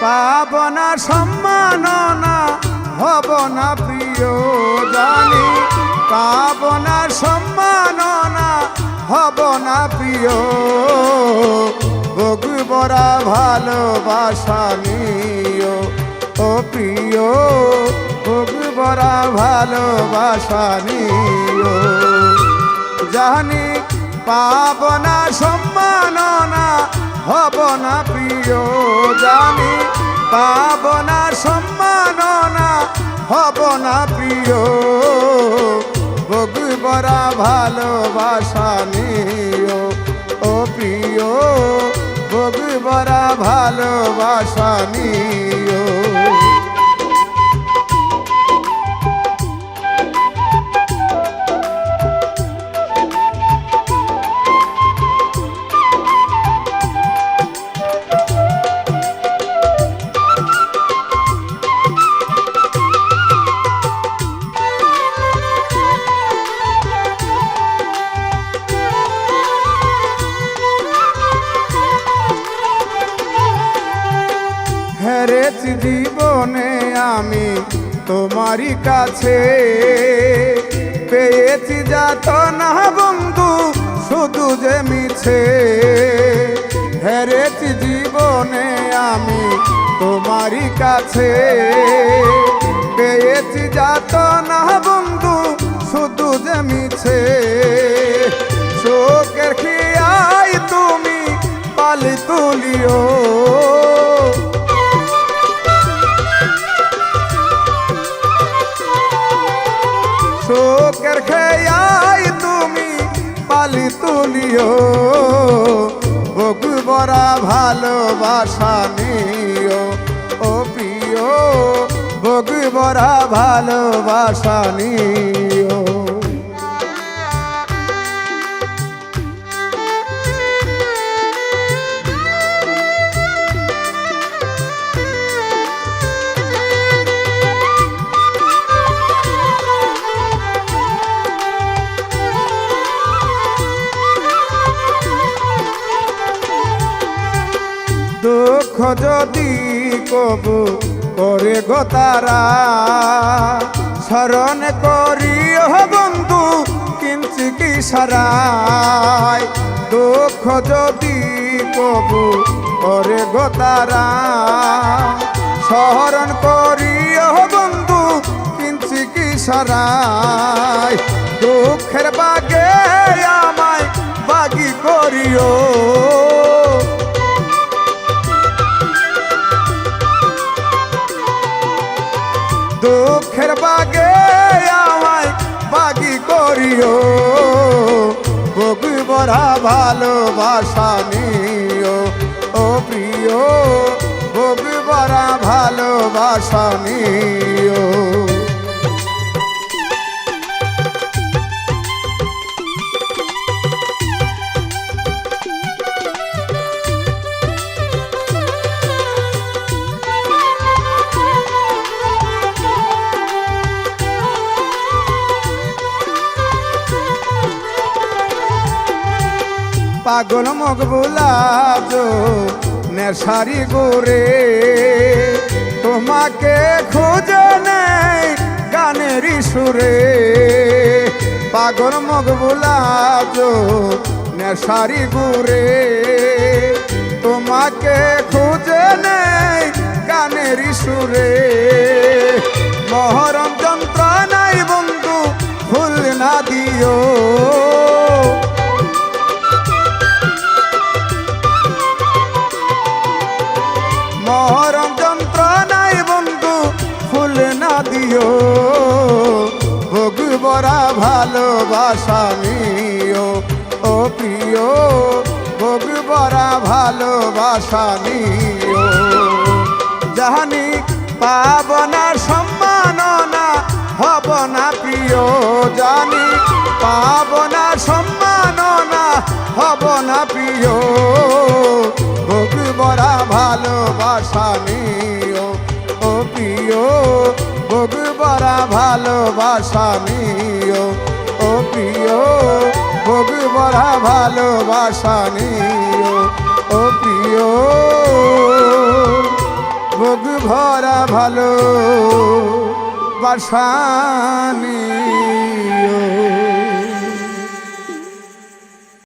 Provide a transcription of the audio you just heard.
পাব না সম্মাননা, হব না প্রিয় জানি। পাব না সম্মাননা, হব না প্রিয়। বুক ভরা ভালোবাসা নিও ও প্রিয়, বুক ভরা ভালোবাসা নিও। জানি পাব না সম্মাননা, হব না প্রিয় জানি। পাব না সম্মাননা, হব না প্রিয়। বুক ভরা ভালোবাসা নিও ও প্রিয়, বুক ভরা ভালোবাসা নিও। হেরেছি জীবনে আমি তোমারই কাছে, পেয়েছি যাতনা বন্ধু শুধু যে মিছে। হেরেছি জীবনে আমি তোমারই কাছে, পেয়েছি যাতনা বন্ধু শুধু যে মিছে। চোখের খেয়াই তুমি পালি তুলিও, চোখের খেয়াই তুমি পালি তুলিও। বুক ভরা ভালোবাসা নিও ও প্রিয়, বুক ভরা ভালোবাসা নিও। দুঃখ যদি কবু করে গো তারা, স্মরণ করিও বন্ধু কিঞ্চি কি সারায়। দুঃখ যদি কবু করে গো তারা, স্মরণ করিও বন্ধু কিঞ্চি কি সারায়। দুঃখের বাগে আমায় বাগি করিও, দুঃখের বাগে আমায় বাগি করিও। বুক ভরা ভালোবাসা নিও ও প্রিয়, বুক ভরা ভালোবাসা নিও। পাগল মকবুলা যো নেশারি গোরে, তোমাকে খুঁজে নেই গানের সুরে। পাগল মকবুলা যো নেশারি গোরে, তোমাকে খুঁজে নেই গানের সুরে। মহরম যন্ত্রণাই বন্ধু ফুল না দিও, মহরম যন্ত্রণাই বন্ধু ফুল না দিও। বুক ভরা ভালোবাসা নিও ও প্রিয়, বুক ভরা ভালোবাসা নিও। জানি পাব না সম্মাননা, হব না প্রিয় জানি। পাব না সম্মাননা, হব না প্রিয়। বুক ভরা ভালোবাসা নিও ও প্রিয়, বুক ভরা ভালোবাসা নিও ও প্রিয়, বুক ভরা ভালোবাসা নিও ও প্রিয়। ভরা ভালো বাসানি